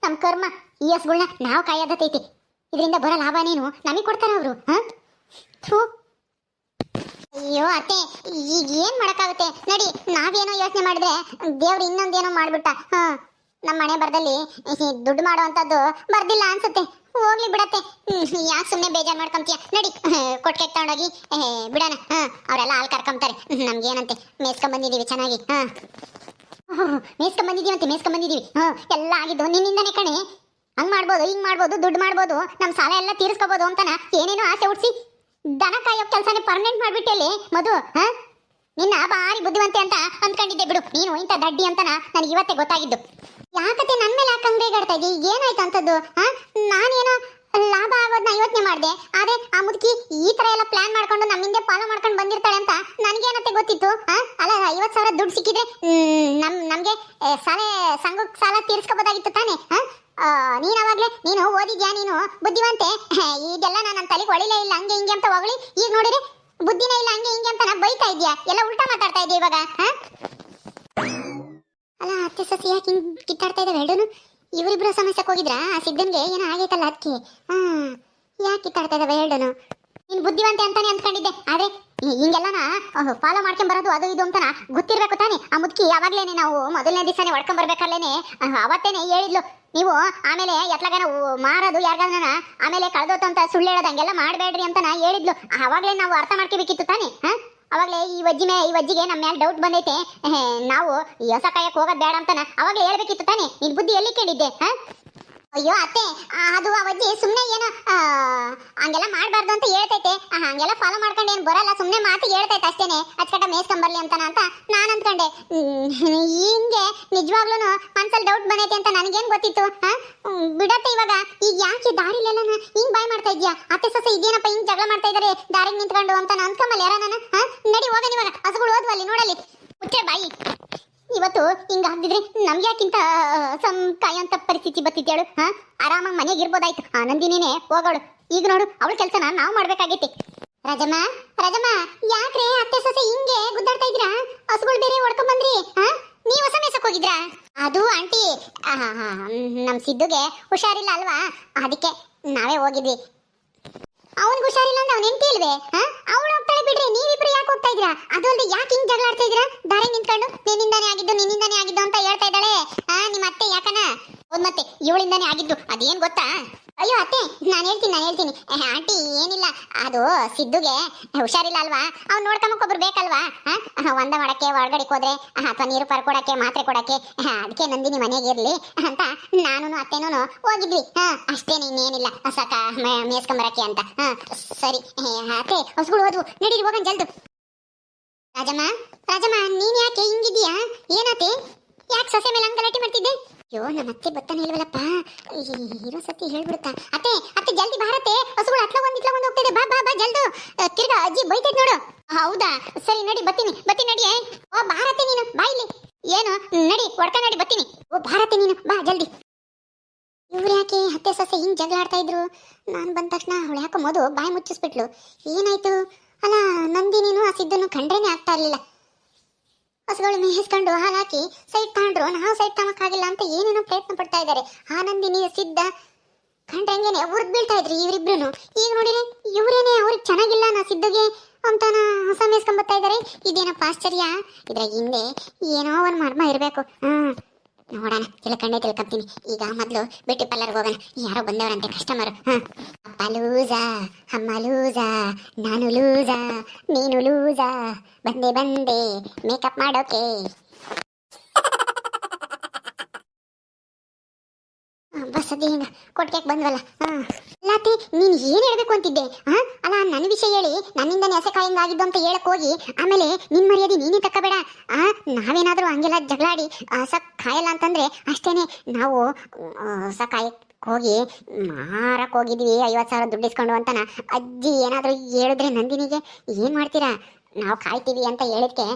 ನಮ್ಮ ಕರ್ಮ ಈ ಹಸುಗಳನ್ನ ನಾವು ಕಾಯೋದತ್ತೈತಿ. ಇದರಿಂದ ಬರೋ ಲಾಭ ನೀನು ನಮಗೆ ಕೊಡ್ತಾರ ಅವರು. ಥೂ, ಅಯ್ಯೋ ಅತ್ತೆ, ಈಗ ಏನ್ ಮಾಡಕ್ಕಾಗುತ್ತೆ ನಡಿ. ನಾವೇನೋ ಯೋಚನೆ ಮಾಡಿದ್ರೆ ದೇವ್ರು ಇನ್ನೊಂದೇನೋ ಮಾಡ್ಬಿಟ್ಟ. ನಮ್ಮ ಮನೆ ಬರ್ದಲ್ಲಿ ದುಡ್ಡು ಮಾಡುವಂತದ್ದು ಬರ್ದಿಲ್ಲ ಅನ್ಸುತ್ತೆ. ಹೋಗ್ಲಿ ಬಿಡತ್ತೆ, ಯಾಕೆ ಸುಮ್ಮನೆ ಬೇಜಾರು ಮಾಡ್ಕೊಂತೀಯ. ನಡಿ ಕೊಟ್ಟಿಗೆ ತಗೊಂಡೋಗಿ ಬಿಡೋಣ. ಅವರೆಲ್ಲ ಹಾಲು ಕರ್ಕೊಂತಾರೆ. ನಮ್ಗೇನಂತೆ ಮೇಯ್ಸ್ಕೊಂಬಂದಿದ್ದೀವಿ ಚೆನ್ನಾಗಿ. ಮೇಯ್ಸ್ಕೊಂಬಂದಿದ್ದೀವಿ. ಎಲ್ಲ ಆಗಿದ್ದು ನಿನ್ನಿಂದನೇ ಕಣೆ. ಹಂಗ್ ಮಾಡ್ಬೋದು, ಹಿಂಗ್ ಮಾಡ್ಬೋದು, ದುಡ್ಡು ಮಾಡ್ಬೋದು, ನಮ್ಮ ಸಾಲ ಎಲ್ಲ ತೀರಿಸ್ಕೋಬೋದು ಅಂತನ ಏನೇನೋ ಆಸೆ ಹುಡ್ಸಿ ದನ ಕಾಯೋ ಕೆಲಸನೇ ಪರ್ಮನೆಂಟ್ ಮಾಡ್ಬಿಟ್ಟೆಲ್ಲಿ ಮಧು. ನಿನ್ನ ಭಾರಿ ಬುದ್ಧಿವಂತೆ ಅಂತ ಅಂದ್ಕೊಂಡಿದ್ದೆ ಬಿಡು. ನೀನು ಇಂಥ ದಡ್ಡಿ ಅಂತನ ನನಗೆ ಇವತ್ತೇ ಗೊತ್ತಾಗಿದ್ದು. ಯಾಕತ್ತೆ ನನ್ನ ಮೇಲೆ ಯಾಕೆ ಹಂಗಾಡ್ತಾ ಇದ್ದಿ? ಏನಾಯ್ತು ಅಂತದ್ದು? ನಾನೇನೋ ಲಾಭ ಆಗೋದನ್ನ ಯೋಚನೆ ಮಾಡಿದೆ. ಆದ್ರೆ ಆ ಮುದುಕಿ ಈ ತರ ಎಲ್ಲ ಪ್ಲಾನ್ ಮಾಡ್ಕೊಂಡು ನಮ್ಮ ಹಿಂದೆ ಫಾಲೋ ಮಾಡ್ಕೊಂಡು ಬಂದಿರ್ತಾಳೆ ಅಂತ ನನಗೇನತ್ತೆ ಗೊತ್ತಿತ್ತು? ಅಲ್ಲ 50,000 ದುಡ್ಡು ಸಿಕ್ಕಿದ್ರೆ ನಮ್ಗೆ ಸಂಘಕ್ಕೆ ಸಾಲ ತೀರಿಸ್ಕೋಬೋದಾಗಿತ್ತು ತಾನೆ. ನೀನು ಅವಾಗ್ಲೇ ನೀನು ಓದಿದ್ಯಾ, ನೀನು ಬುದ್ಧಿವಂತೆ. ಇದೆಲ್ಲ ನನ್ನ ತಲೆಗೆ ಹೊಳಿಲೇ ಇಲ್ಲ. ಹಂಗೆ ಹಿಂಗೆ ಅಂತ ಹೊಗಳಿ ಈಗ ನೋಡಿದ್ರೆ ಬುದ್ಧಿನೇ ಇಲ್ಲ. ಹಂಗೆ ಹಿಂಗೆ ಅಂತ ಬೈತಾ ಇದೆಯಾ? ಎಲ್ಲ ಉಲ್ಟಾ ಮಾತಾಡ್ತಾ ಇದೆಯಾ ಇವಾಗ? ಅಲ್ಲ ಅತ್ತೆ ಸಸಿ ಯಾಕೆ ಹಿಂಗೆ ಕಿತ್ತಾಡ್ತಾ ಇದ್ದಾವೆ ಎರಡೂ? ಇವರಿಬ್ರು ಸಮಸ್ಯೆಗೆ ಹೋಗಿದ್ರಾ? ಆ ಸಿದ್ದನ್ಗೆ ಏನೋ ಆಗೈತಲ್ಲ ಅದಕ್ಕೆ. ಯಾಕೆ ಕಿತ್ತಾಡ್ತಾ ಇದ್ದಾವೆ ಎರಡೂ? ನೀನು ಬುದ್ಧಿವಂತೆ ಅಂತಾನೆ ಅಂದ್ಕೊಂಡಿದ್ದೆ. ಆದ್ರೆ ಹಿಂಗೆಲ್ಲನ ಫಾಲೋ ಮಾಡ್ಕೊಂಡ್ ಬರೋದು ಅದು ಇದು ಅಂತನ ಗೊತ್ತಿರ್ಬೇಕು ತಾನೆ. ಆ ಮುದುಕಿ ಯಾವಾಗ್ಲೇನೆ ನಾವು ಮೊದಲನೇ ದಿವಸನೇ ಹೊಡ್ಕೊಂಡ್ ಬರ್ಬೇಕಲ್ಲೇನೆ ಅವತ್ತೇನೆ ಹೇಳಿದ್ಲು, ನೀವು ಆಮೇಲೆ ಎತ್ಲಗನ ಮಾರೋದು ಯಾರಿಗಾನ ಆಮೇಲೆ ಕಳೆದೋತು ಅಂತ ಸುಳ್ಳು ಹೇಳೋದು ಹಂಗೆಲ್ಲ ಮಾಡಬೇಡ್ರಿ ಅಂತ ಹೇಳಿದ್ಲು. ಅವಾಗಲೇ ನಾವು ಅರ್ಥ ಮಾಡ್ಕೋಬೇಕಿತ್ತು ತಾನೆ. ಅವಾಗಲೇ ಈ ವಜ್ಜಿಗೆ ನಮ್ಮ ಮೇಲೆ ಡೌಟ್ ಬಂದೈತೆ, ನಾವು ಈ ಹೊಸ ಕಾಯಕ್ಕೆ ಹೋಗೋದು ಬೇಡ ಅಂತಾನ ಅವಾಗಲೇ ಹೇಳ್ಬೇಕಿತ್ತು ತಾನೆ. ನಿನ್ ಬುದ್ಧಿ ಎಲ್ಲಿ ಕೇಳಿದ್ದೆ? ಅಯ್ಯೋ ಅತ್ತೆ, ಅದು ಆ ವಜ್ಜಿ ಸುಮ್ಮನೆ ಏನೋ ಹಂಗೆಲ್ಲ ಮಾಡಬಾರ್ದು ಅಂತ ಹೇಳ್ತೈತೆ. ಹಂಗೆಲ್ಲ ಫಾಲೋ ಮಾಡ್ಕೊಂಡು ಏನು ಬರಲ್ಲ, ಸುಮ್ಮನೆ ಮಾತಿಗೆ ಹೇಳ್ತೈತೆ ಅಷ್ಟೇನೆ. ಅಚ್ಚಕಟ್ಟ ಮೇಯ್ಸ್ಕೊಂಬರ್ಲಿ ಅಂತಾನ ಅಂತ ನಾನು ಅಂದ್ಕೊಂಡೆ. ಹಿಂಗೆ ನಿಜವಾಗ್ಲೂ ಮನ್ಸಲ್ಲಿ ಡೌಟ್ ಬಂದೈತೆ ಅಂತ ನನಗೇನು ಗೊತ್ತಿತ್ತು? ಬಿಡತ್ತೆ ಇವಾಗ. ಈಗ ಯಾಕೆ ದಾರಿಲೆಲ್ಲ ಹಿಂಗ್ ಬಾಯ್ ಮಾಡ್ತಾ ಇದ್ಯಾ? ಅತ್ತೆ ಸೊಸೆ ಇದೇನಪ್ಪ ಹಿಂಗ್ ಜಗಳ ಮಾಡ್ತಾ ಇದಾರೆ ದಾರಿಗೆ ನಿಂತ್ಕೊಂಡು ಅಂತ ಅನ್ಕೊಂಬಲ್ಲ ಯಾರ? ನಾನು ನಡಿ ಹೋಗೋಣ ಇವಾಗ. ಹಸುಗಳು ಓದ್ವಲ್ಲಿ ನೋಡಲ್ಲಿ. ಮುಚ್ಚೆ ಬಾಯಿ. ಇವತ್ತು ಹಿಂಗಾಗ್ದಿದ್ರೆ ನಮ್ಗೆ ಯಾಕಿಂತ ಕಾಯೋಂತ ಪರಿಸ್ಥಿತಿ ಬತ್ತಿದ್ದೇಳು? ಆರಾಮಾಗಿ ಮನೆಗೆ ಇರ್ಬೋದಾಯ್ತು. ನಂದಿನಿನೇ ಹೋಗೋಳು. ಈಗ ನೋಡು ಅವಳ ಕೆಲಸನ ನಾವು ಮಾಡ್ಬೇಕಾಗೈತಿ. ರಾಜಮ್ಮ, ಯಾಕ್ರೆ ಅತ್ತೆ ಸೊಸೆ ಹಿಂಗೆ ಗುದ್ದಾಡ್ತಾ ಇದ್ರಾ? ಹಸುಗಳು ಬೇರೆ ಹೊಡ್ಕೊಂಡ್ ಬಂದ್ರಿ? ನೀವು ಹೊಸ ಮೇಸಕ್ ಹೋಗಿದ್ರಾ? ಅದು ಆಂಟಿ, ನಮ್ ಸಿದ್ದುಗೆ ಹುಷಾರಿಲ್ಲ ಅಲ್ವಾ, ಅದಕ್ಕೆ ನಾವೇ ಹೋಗಿದ್ವಿ. ಅವನ್ಗೆ ಹುಷಾರಿಲ್ಲ ಅಂದ್ರೆ ಅವ್ನ ಹೆಂಡತಿ ಇಲ್ವೇ? ಅವಳು ಹೋಗ್ತಾಳೆ ಬಿಡ್ರಿ, ನೀವಿಬ್ರು ಯಾಕೆ ಹೋಗ್ತಾ ಇದ್ರಾ? ಅದು ಅಲ್ಲದೆ ಯಾಕೆ ಹಿಂಗ್ ಜಗಳ ಆಡ್ತಾ ಇದ್ರಾ? ದಾರಿ ನಿಂತ್ಕೊಂಡು ನಿನ್ನಿಂದಾನೇ ಆಗಿದ್ದು ಅಂತ ಹೇಳ್ತಾ ಇದ್ದಾಳೆ ನಿಮ್ಮ ಅತ್ತೆ. ಯಾಕನ ಮತ್ತೆ ಇವಳಿಂದಾನೇ ಆಗಿದ್ದು. ಅದೇನ್ ಗೊತ್ತಾ? ಅಯ್ಯೋ ಅತ್ತೆ, ನಾನು ಹೇಳ್ತೀನಿ ಆಂಟಿ. ಏನಿಲ್ಲ, ಅದು ಸಿದ್ದುಗೆ ಹುಷಾರಿಲ್ಲ ಅಲ್ವಾ, ಅವ್ನು ನೋಡ್ಕೊಂಬಕ್ಕೊಬ್ರು ಬೇಕಲ್ವಾ? ಒಂದ ಮಾಡಕ್ಕೆ ಹೊರಗಡೆಗೆ ಹೋದ್ರೆ ಅಥವಾ ನೀರು ಪರ್ಕೊಡಕ್ಕೆ ಮಾತ್ರೆ ಕೊಡಕ್ಕೆ, ಅದಕ್ಕೆ ನಂದಿನಿ ಮನೆಗೆ ಇರ್ಲಿ ಅಂತ ನಾನು ಅತ್ತೆನೂ ಹೋಗಿದ್ವಿ. ಅಷ್ಟೇನೆ, ಇನ್ನೇನಿಲ್ಲ. ಸಾಕ ಮೇಸ್ಕೊಂಬರಕ್ಕೆ ಅಂತ. ಸರಿ ಅತ್ತೆ, ಹಸುಗಳು ಹೋದ್ವು, ನಡೀರಿ ಹೋಗೋಣ ಜಲ್ದು. ರಾಜಮ್ಮ, ನೀನ್ ಯಾಕೆ ಹಿಂಗಿದೀಯಾ? ಏನಾತೆ? ಯಾಕೆ ಸೊಸೆ ಮೇಲೆ ಹಂಗ ಗಲಾಟೆ ಮಾಡ್ತಿದ್ದೆ? ಅಯ್ಯೋ, ನಮ್ಮ ಅತ್ತೆ ಬತ್ತಾನೆ ಇಲ್ವಲ್ಲಪ್ಪ. ಇರೋ ಸತಿ ಹೇಳ್ಬಿಡುತ್ತಾ? ಅತ್ತೆ ಜಲ್ದಿ ಬಾರತ್ತೆ, ಹಸುಗಳು ಅಟ್ಲ ಒಂದು ಹೋಗ್ತಿದೆ. ಬಾ ಜಲ್ದು. ತಿರ್ಗಾ ಅಜ್ಜಿ ಬೈತೈತ್ ನೋಡು. ಹೌದಾ? ಸರಿ ನಡಿ, ಬತ್ತೀನಿ ನಡಿ. ಓ ಬಾರತ್ತೆ ನೀನು, ಬಾ ಇಲ್ಲಿ. ಏನು ನಡಿ, ಹೊಡ್ಕ ನಡಿ, ಬತ್ತೀನಿ. ಓ ಬಾರತ್ತೆ ನೀನು, ಬಾ ಜಲ್ದಿ. ಇವ್ರು ಯಾಕೆ ಅತ್ತೆ ಸೊಸೆ ಹಿಂಗ್ ಜಗಳ ಆಡ್ತಾ ಇದ್ರು? ನಾನು ಬಂದ ತಕ್ಷಣ ಅವಳು ಯಾಕೋ ಮೋದು ಬಾಯಿ ಮುಚ್ಚಿಸ್ಬಿಟ್ಲು. ಏನಾಯ್ತು? ಅಲ್ಲ, ನಂದಿನಿನು ಆ ಸಿದ್ದನ್ನು ಕಂಡ್ರೇನೆ ಆಗ್ತಾ ಇರ್ಲಿಲ್ಲ. ಹಸುಗಳು ಮೇಯಿಸ್ಕೊಂಡು ಹಾಲು ಹಾಕಿ ಸೈಡ್ ತಗೊಂಡ್ರು, ನಾವು ಸೈಡ್ ತಗೋಕ್ಕಾಗಿಲ್ಲ ಅಂತ ಏನೇನೋ ಪ್ರಯತ್ನ ಪಡ್ತಾ ಇದ್ದಾರೆ. ನಂದಿನಿ ಸಿದ್ಧ ಕಂಡಂಗೆನೆ ಉರ್ದ್ ಬೀಳ್ತಾ ಇದ್ರಿ ಇವರಿಬ್ರು. ಈಗ ನೋಡಿರಿ, ಇವರೇನೆ ಅವ್ರಿಗೆ ಚೆನ್ನಾಗಿಲ್ಲ ನಾ ಸಿದ್ಧಗೆ ಅಂತಾನ ಹೊಸ ಮೇಯಿಸ್ಕೊಂಬತ್ತಾ ಇದ್ದಾರೆ. ಇದೇನಪ್ಪ ಆಶ್ಚರ್ಯ. ಇದ್ರಾಗ ಹಿಂದೆ ಏನೋ ಒಂದು ಮರ್ಮ ಇರಬೇಕು. ನೋಡೋಣ, ತಿಳ್ಕೊಂತೀನಿ. ಈಗ ಮೊದಲು ಬ್ಯೂಟಿ ಪಾರ್ಲರ್ಗೆ ಹೋಗೋಣ. ಯಾರೋ ಬಂದವರಂತೆ ಕಸ್ಟಮರ್. ಅಪ್ಪ ಲೂಸಾ, ಅಮ್ಮ ಲೂಸಾ, ನಾನು ಲೂಸಾ, ನೀನು ಲೂಸಾ, ಬಂದೆ ಮೇಕಪ್ ಮಾಡೋಕೆ. ಬಸ್ ಅದೇಗ ಕೊಟ್ಟಿಗೆ ಬಂದ್ವಲ್ಲ. ಅಲ್ಲಾತಿ, ನೀನು ಏನು ಹೇಳ್ಬೇಕು ಅಂತಿದ್ದೆ? ಅಲ್ಲ, ನನ್ನ ವಿಷಯ ಹೇಳಿ ನನ್ನಿಂದ ನೆಸೆ ಕಾಯಿಂದಾಗಿದ್ದು ಅಂತ ಹೇಳಕ್ ಹೋಗಿ ಆಮೇಲೆ ನಿನ್ ಮರ್ಯಾದೆ ನೀನೇ ತಕ್ಕಬೇಡ. ನಾವೇನಾದ್ರೂ ಹಂಗೆಲ್ಲ ಜಗಳಾಡಿ ಹೊಸ ಕಾಯಲ್ಲ ಅಂತಂದ್ರೆ ಅಷ್ಟೇನೆ. ನಾವು ಹೊಸ ಕಾಯಕ್ ಹೋಗಿ ಮಾರಕ್ ಹೋಗಿದ್ವಿ 50,000 ದುಡ್ಡು ಇಸ್ಕೊಂಡು ಅಂತನ ಅಜ್ಜಿ ಏನಾದ್ರೂ ಹೇಳಿದ್ರೆ ನಂದಿನಿಗೆ ಏನ್ ಮಾಡ್ತೀರಾ? ನಾವು ಕಾಯ್ತೀವಿ ಅಂತ ಹೇಳಿದ್ಕೆ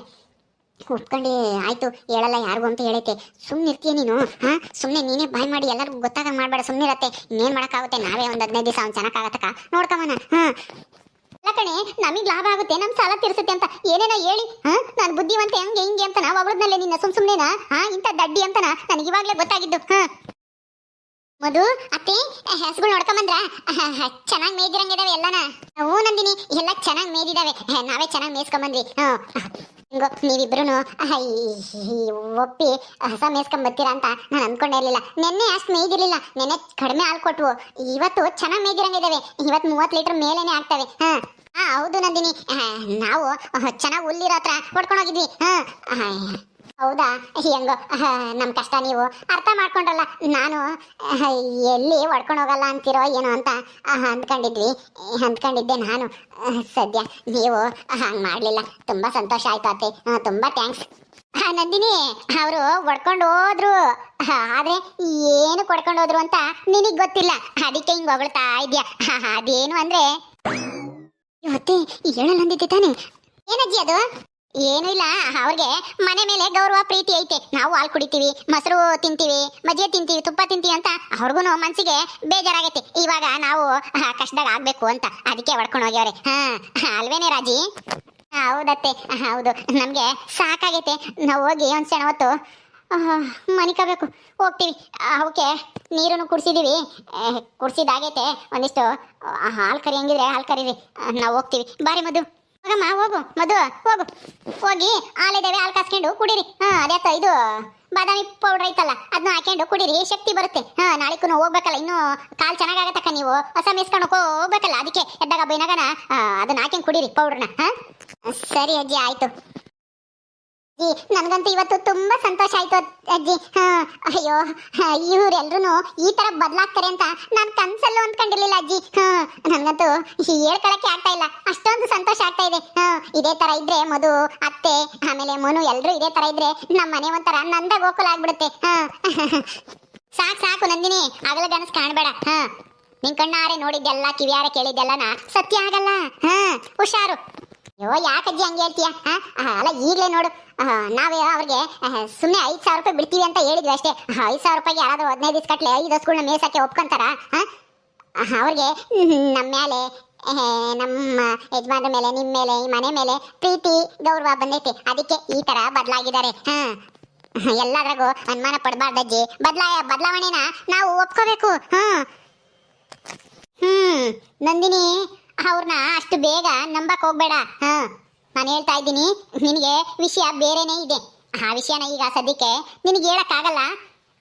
ಉಟ್ಕೊಂಡು ಆಯ್ತು ಹೇಳಲ್ಲ ಯಾರಿಗೂ ಅಂತ ಹೇಳೈತೆ. ಸುಮ್ಮನಿರ್ತೀಯ ನೀನು? ಸುಮ್ಮನೆ ನೀನೇ ಬಾಯ್ ಮಾಡಿ ಎಲ್ಲರಿಗೂ ಗೊತ್ತಾಗ ಮಾಡ್ಬೇಡ, ಸುಮ್ಮನಿರತ್ತೆ. ಇನ್ನೇನು ಮಾಡೋಕ್ಕಾಗುತ್ತೆ? ನಾವೇ ಒಂದು 15 ದಿವಸ ಅವ್ನು ಚೆನ್ನಾಗಾಗತ್ತಕ್ಕ ನೋಡ್ಕೊಮನ. ಅಲ್ಲ ಕಣೆ, ನಮಗೆ ಲಾಭ ಆಗುತ್ತೆ, ನಮ್ಮ ಸಾಲ ತೀರಿಸುತ್ತೆ ಅಂತ ಏನೇನೋ ಹೇಳಿ ನಾನು ಬುದ್ಧಿವಂತೆ ಹಂಗೆ ಹಿಂಗೆ ಅಂತ ನಾವು ಅವಳದ್ನಲ್ಲೇ ನಿನ್ನ ಸುಮ್ಮನೆನಾ ಇಂಥ ದಡ್ಡಿ ಅಂತನ ನನಗೆ ಇವಾಗಲೇ ಗೊತ್ತಾಗಿದ್ದು. ಮಧು ಅತ್ತೆ ಹಸುಗಳು ನೋಡ್ಕೊಂಬಂದ್ರ ಚೆನ್ನಾಗಿ ಮೇಯ್ದಿರಂಗಿದಾವೆ ಎಲ್ಲನ. ಹ್ಞೂ ನಂದಿನಿ, ಎಲ್ಲ ಚೆನ್ನಾಗಿ ಮೇಯ್ದಿದಾವೆ, ನಾವೇ ಚೆನ್ನಾಗಿ ಮೇಯ್ಸ್ಕೊಂಬಂದ್ವಿ. ಹಿಂಗೋ ನೀವಿಬ್ರು ಒಪ್ಪಿ ಹಸ ಮೇಯ್ಸ್ಕೊಂಬತ್ತೀರಾ ಅಂತ ನಾನು ಅಂದ್ಕೊಂಡೇ ಇರಲಿಲ್ಲ. ನೆನ್ನೆ ಅಷ್ಟು ಮೇಯ್ದಿರ್ಲಿಲ್ಲ, ನೆನ್ನೆ ಕಡಿಮೆ ಹಾಲು ಕೊಟ್ವು, ಇವತ್ತು ಚೆನ್ನಾಗಿ ಮೇಯ್ದಿರಂಗಿದಾವೆ. ಇವತ್ತು 30 ಲೀಟರ್ ಮೇಲೇನೆ ಆಗ್ತವೆ. ಹೌದು ನಂದಿನಿ, ನಾವು ಚೆನ್ನಾಗಿ ಹುಲ್ಲಿರೋ ಹತ್ರ ಹೊಡ್ಕೊಂಡು ಹೋಗಿದ್ವಿ. ಹೌದಾ, ಹೆಂಗೋ ನಮ್ಮ ಕಷ್ಟ ನೀವು ಅರ್ಥ ಮಾಡ್ಕೊಂಡ್ರಲ್ಲ. ನಾನು ಎಲ್ಲಿ ಹೊಡ್ಕೊಂಡು ಹೋಗಲ್ಲ ಅಂತಿರೋ ಏನೋ ಅಂತ ಅಂದ್ಕೊಂಡಿದ್ದೆ ನಾನು. ಸದ್ಯ ನೀವು ಹಂಗೆ ಮಾಡಲಿಲ್ಲ, ತುಂಬ ಸಂತೋಷ ಆಯ್ತು ಅತ್ತೆ, ತುಂಬ ಥ್ಯಾಂಕ್ಸ್. ನಂದಿನಿ, ಅವರು ಹೊಡ್ಕೊಂಡು ಹೋದ್ರು, ಆದ್ರೆ ಏನು ಹೊಡ್ಕೊಂಡು ಹೋದ್ರು ಅಂತ ನಿನಗೆ ಗೊತ್ತಿಲ್ಲ, ಅದಕ್ಕೆ ಹಿಂಗೆ ಹೊಗಳ್ತಾ ಇದೆಯಾ. ಅದೇನು ಅಂದ್ರೆ ಇವತ್ತೇ ಹೇಳಲ್ಲ ಅಂದಿದ್ದೆ ತಾನೆ. ಏನಜ್ಜಿ ಅದು? ಏನು ಇಲ್ಲ, ಅವ್ರಿಗೆ ಮನೆ ಮೇಲೆ ಗೌರವ ಪ್ರೀತಿ ಐತೆ. ನಾವು ಹಾಲು ಕುಡಿತೀವಿ, ಮೊಸರು ತಿಂತೀವಿ, ಮಜ್ಜಿಗೆ ತಿಂತೀವಿ, ತುಪ್ಪ ತಿಂತೀವಿ ಅಂತ ಅವ್ರಿಗೂ ಮನ್ಸಿಗೆ ಬೇಜಾರಾಗೈತೆ. ಇವಾಗ ನಾವು ಕಷ್ಟದಾಗ ಆಗ್ಬೇಕು ಅಂತ ಅದಕ್ಕೆ ಹೊಡ್ಕೊಂಡು ಹೋಗ್ಯವ್ರೆ. ಅಲ್ವೇನೆ ರಾಜಿ? ಹೌದತ್ತೆ, ಹೌದು. ನಮಗೆ ಸಾಕಾಗೈತೆ, ನಾವು ಹೋಗಿ ಒಂದು ಕ್ಷಣ ಹೊತ್ತು ಮನಿಕಬೇಕು, ಹೋಗ್ತೀವಿ. ಅವಕ್ಕೆ ನೀರನ್ನು ಕುಡಿಸಿದೀವಿ, ಕುಡಿಸಿದಾಗೈತೆ. ಒಂದಿಷ್ಟು ಹಾಲು ಕರಿಯಂಗಿದ್ರೆ ಹಾಲು ಕರೀರಿ, ನಾವು ಹೋಗ್ತೀವಿ. ಬಾರಿ ಮಧು, ಹೋಗಮ್ಮ, ಹೋಗು ಮಧು, ಹೋಗು. ಹೋಗಿ ಹಾಲಿದ್ದಾವೆ, ಹಾಲು ಕಾಸ್ಕೊಂಡು ಕುಡೀರಿ. ಅದ್ಯಾತ ಇದು ಬಾದಾಮಿ ಪೌಡ್ರ್ ಐತಲ್ಲ, ಅದನ್ನ ಹಾಕೊಂಡು ಕುಡೀರಿ, ಶಕ್ತಿ ಬರುತ್ತೆ. ನಾಳೆಗೂ ಹೋಗ್ಬೇಕಲ್ಲ, ಇನ್ನು ಕಾಲು ಚೆನ್ನಾಗಾಗತ್ತಕ್ಕ. ನೀವು ಹೊಸ ಮೇಸ್ಕೊಂಡು ಹೋಗ್ಬೇಕಲ್ಲ, ಅದಕ್ಕೆ ಎದ್ದಾಗ ಬೈನಾಗನ ಅದನ್ನ ಹಾಕೊಂಡು ಕುಡೀರಿ ಪೌಡ್ರನ್ನ. ಸರಿ ಅಜ್ಜಿ, ಆಯ್ತು. ನನಗಂತೂ ಇವತ್ತು ತುಂಬಾ ಸಂತೋಷ ಆಯ್ತು ಅಜ್ಜಿ. ಅಯ್ಯೋ, ಇವರೆಲ್ರು ಈ ತರ ಬದಲಾಗ್ತಾರೆ ಅಂತ ನಾನು ಕನ್ಸಲ್ಲೂ ಅಂದ್ಕೊಂಡಿರ್ಲಿಲ್ಲ ಅಜ್ಜಿ. ನನಗಂತೂ ಹೇಳ್ಕೊಳಕ್ಕೆ ಆಗ್ತಾ ಇಲ್ಲ, ಅಷ್ಟೊಂದು ಸಂತೋಷ ಆಗ್ತಾ ಇದೆ. ಇದೇ ತರ ಇದ್ರೆ ಮಧು, ಅತ್ತೆ, ಆಮೇಲೆ ಮನು ಎಲ್ರು ಇದೇ ತರ ಇದ್ರೆ ನಮ್ಮ ಮನೆ ಒಂಥರ ನಂದ ಗೋಕುಲ ಆಗ್ಬಿಡುತ್ತೆ. ಸಾಕು ನಂದಿನಿ, ಆಗಲ ಗನಸ್ ಕಾಣಬೇಡ. ನಿನ್ ಕಣ್ಣಾರೆ ನೋಡಿದ್ದೆಲ್ಲ, ಕಿವಿಯಾರೆ ಕೇಳಿದ್ದೆಲ್ಲನ ಸತ್ಯ ಆಗಲ್ಲ. ಹುಷಾರು. ಅಯ್ಯೋ, ಯಾಕಜ್ಜಿ ಹಂಗೆ ಹೇಳ್ತೀಯ? ಅಲ್ಲ, ಈಗಲೇ ನೋಡು, ನಾವೇ ಅವ್ರಿಗೆ ಸುಮ್ಮನೆ 5,000 ರೂಪಾಯಿ ಬಿಡ್ತೀವಿ ಅಂತ ಹೇಳಿದ್ವಿ ಅಷ್ಟೇ. 5,000 ರೂಪಾಯಿಗೆ ಯಾರಾದ್ರೂ 15 ದಿವಸ ಕಟ್ಲೆ 5 ಹಸುಗಳನ್ನ ಮೇಸಕ್ಕೆ ಒಪ್ಕೊಂತಾರ? ಅವ್ರಿಗೆ ನಮ್ಮ ಮೇಲೆ, ನಮ್ಮ ಯಜಮಾನ್ರ ಮೇಲೆ, ನಿಮ್ಮ ಮೇಲೆ, ಈ ಮನೆ ಮೇಲೆ ಪ್ರೀತಿ ಗೌರವ ಬಂದೈತೆ, ಅದಕ್ಕೆ ಈ ತರ ಬದಲಾಗಿದ್ದಾರೆ. ಎಲ್ಲದ್ರಾಗೂ ಅನುಮಾನ ಪಡಬಾರ್ದಜ್ಜಿ. ಬದಲಾವಣೆನ ನಾವು ಒಪ್ಕೋಬೇಕು. ನಂದಿನಿ, ಅವ್ರನ್ನ ಅಷ್ಟು ಬೇಗ ನಂಬಕ್ ಹೋಗ್ಬೇಡ. ನಾನು ಹೇಳ್ತಾ ಇದ್ದೀನಿ, ನಿನಗೆ ವಿಷಯ ಬೇರೆನೇ ಇದೆ. ಆ ವಿಷಯನ ಈಗ ಸದ್ಯಕ್ಕೆ ನಿನಗೆ ಹೇಳಕ್ಕಾಗಲ್ಲ.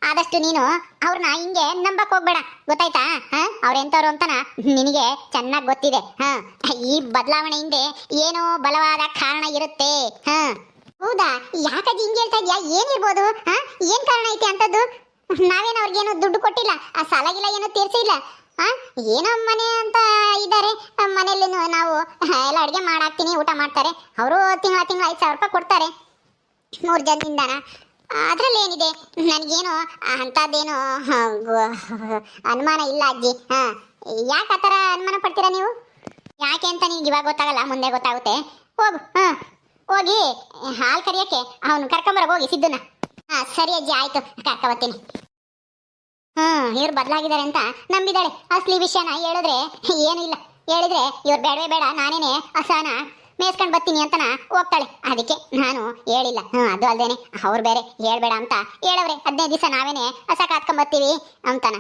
ಆದಷ್ಟು ನೀನು ಅವ್ರನ್ನ ಹಿಂಗೆ ನಂಬಕ್ ಹೋಗ್ಬೇಡ, ಗೊತ್ತಾಯ್ತಾ? ಅವ್ರೆಂತವ್ರು ಅಂತನ ನಿನಗೆ ಚೆನ್ನಾಗಿ ಗೊತ್ತಿದೆ. ಈ ಬದಲಾವಣೆ ಹಿಂದೆ ಏನೋ ಬಲವಾದ ಕಾರಣ ಇರುತ್ತೆ. ಹೌದಾ? ಯಾಕಜ್ಜಿ ಹಿಂಗೆ ಹೇಳ್ತಾ ಇದ್ಯಾ? ಏನಿರ್ಬೋದು? ಏನ್ ಕಾರಣ ಐತೆ ಅಂತದ್ದು? ನಾವೇನು ಅವ್ರಿಗೇನು ದುಡ್ಡು ಕೊಟ್ಟಿಲ್ಲ, ಆ ಸಾಲಾಗಿಲ್ಲ ಏನೋ ತೀರ್ಸಿಲ್ಲ. ಏನೋ ಮನೆ ಅಂತ ಇದ್ದಾರೆ, ಮನೆಯಲ್ಲಿ ನಾವು ಎಲ್ಲ ಅಡುಗೆ ಮಾಡಾಕ್ತೀನಿ, ಊಟ ಮಾಡ್ತಾರೆ. ಅವರು ತಿಂಗಳ 5,000 ರೂಪಾಯಿ ಕೊಡ್ತಾರೆ 3 ಜನದಿಂದಾನ. ಅದರಲ್ಲಿ ಏನಿದೆ? ನನಗೇನು ಅಂಥದ್ದೇನು ಅನುಮಾನ ಇಲ್ಲ ಅಜ್ಜಿ. ಯಾಕೆ ಆ ಥರ ಅನುಮಾನ ಪಡ್ತೀರಾ ನೀವು? ಯಾಕೆ ಅಂತ ನಿಮ್ಗೆ ಇವಾಗ ಗೊತ್ತಾಗಲ್ಲ, ಮುಂದೆ ಗೊತ್ತಾಗುತ್ತೆ. ಹೋಗು, ಹೋಗಿ ಹಾಲು ಕರಿಯೋಕ್ಕೆ ಅವನು ಕರ್ಕೊಂಬರೋಗಿ, ಹೋಗಿ ಸಿದ್ಧನ. ಸರಿ ಅಜ್ಜಿ, ಆಯಿತು, ಕರ್ಕೊಬತ್ತೀನಿ. ಇವ್ರು ಬದಲಾಗಿದ್ದಾರೆ ಅಂತ ನಂಬಿದಾಳೆ. ಅಸಲಿ ವಿಷಯನ ಹೇಳಿದ್ರೆ ಏನು ಇಲ್ಲ, ಹೇಳಿದ್ರೆ ಇವ್ರು ಬೇಡವೇ ಬೇಡ, ನಾನೇನೆ ಹಸನ ಮೇಸ್ಕೊಂಡು ಬರ್ತೀನಿ ಅಂತನ ಹೋಗ್ತಾಳೆ. ಅದಕ್ಕೆ ನಾನು ಹೇಳಿಲ್ಲ. ಅದು ಅಲ್ದೇನೆ ಅವ್ರು ಬೇರೆ ಹೇಳ್ಬೇಡ ಅಂತ ಹೇಳವ್ರೆ. 15 ದಿವಸ ನಾವೇನೆ ಹಸ ಕಾತ್ಕೊಂಬರ್ತೀವಿ ಅಂತನ.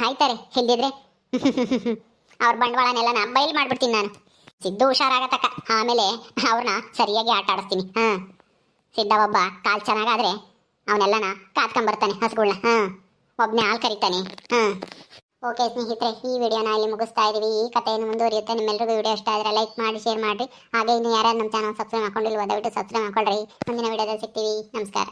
ಕಾಯ್ತಾರೆ. ಇಲ್ದಿದ್ರೆ ಅವ್ರ ಬಂಡವಾಳನೆಲ್ಲನ ಬಯಲು ಮಾಡ್ಬಿಡ್ತೀನಿ ನಾನು. ಸಿದ್ದು ಹುಷಾರಾಗತಕ್ಕ, ಆಮೇಲೆ ಅವ್ರನ್ನ ಸರಿಯಾಗಿ ಆಟ ಆಡಿಸ್ತೀನಿ. ಸಿದ್ಧ ಒಬ್ಬ ಕಾಲು ಚೆನ್ನಾಗಾದ್ರೆ ಅವನೆಲ್ಲನ ಕಾತ್ಕೊಂಬರ್ತಾನೆ ಹಸುಗಳನ್ನ. ಒಬ್ಬನೇ ಹಾಲು ಕರಿತಾನೆ. ಓಕೆ ಸ್ನೇಹಿತರೆ, ಈ ವಿಡಿಯೋನ ಇಲ್ಲಿ ಮುಗಿಸ್ತಾ ಇದೀವಿ. ಈ ಕಥೆಯನ್ನು ಮುಂದುವರಿಯುತ್ತೆ. ನಿಮ್ಮೆಲ್ಲರಿಗೂ ವಿಡಿಯೋ ಇಷ್ಟ ಆದರೆ ಲೈಕ್ ಮಾಡಿ, ಶೇರ್ ಮಾಡಿ. ಹಾಗೆ ಇನ್ನು ಯಾರ್ಯಾರು ನಮ್ಮ ಚಾನಲ್ ಸಬ್ಸ್ಕ್ರೈಬ್ ಮಾಡ್ಕೊಂಡಿಲ್ವೋ ದಯವಿಟ್ಟು ಸಬ್ಸ್ಕ್ರೈಬ್ ಮಾಡ್ಕೊಳ್ರಿ. ಮುಂದಿನ ವಿಡಿಯೋದಲ್ಲಿ ಸಿಗ್ತೀವಿ. ನಮಸ್ಕಾರ.